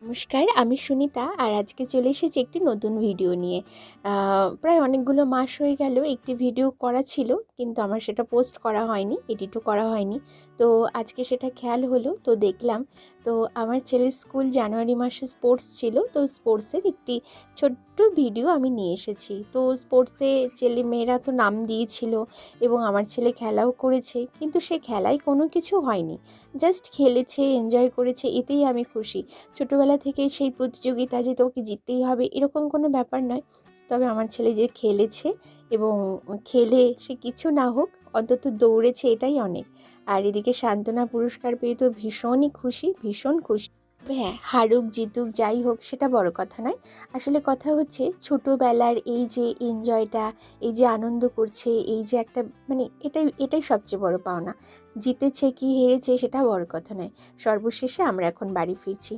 নমস্কার, আমি সুনিতা আর আজকে চলে এসেছি একটি নতুন ভিডিও নিয়ে। প্রায় অনেকগুলো মাস হয়ে গেল একটি ভিডিও করা ছিল, কিন্তু আমার সেটা পোস্ট করা হয়নি, এডিটও করা হয়নি। তো আজকে সেটা খেয়াল হলো, তো দেখলাম। তো আমার ছেলের স্কুল জানুয়ারি মাসে স্পোর্টস ছিল, তো স্পোর্টসের একটি ছোট্ট ভিডিও আমি নিয়ে এসেছি। তো স্পোর্টসে ছেলেমেয়েরা তো নাম দিয়েছিল এবং আমার ছেলে খেলাও করেছে, কিন্তু সে খেলায় কোনো কিছু হয়নি, জাস্ট খেলেছে, এনজয় করেছে, এতেই আমি খুশি। ছোটোবেলা থেকেই সেই প্রতিযোগিতা যে তোকে জিততেই হবে এরকম কোনো ব্যাপার নয়। তবে আমার ছেলে যে খেলেছে এবং খেলে সে কিছু না হোক অন্তত দৌড়েছে, এটাই অনেক। আর এদিকে সান্ত্বনা পুরস্কার পেয়ে তো ভীষণই খুশি, ভীষণ খুশি। তবে হ্যাঁ, হারুক জিতুক যাই হোক সেটা বড় কথা নয়। আসলে কথা হচ্ছে ছোটোবেলার এই যে এনজয়টা, এই যে আনন্দ করছে, এই যে একটা মানে এটাই এটাই সবচেয়ে বড় পাওনা। জিতেছে কি হেরেছে সেটা বড় কথা নয়। সর্বশেষে আমরা এখন বাড়ি ফিরছি।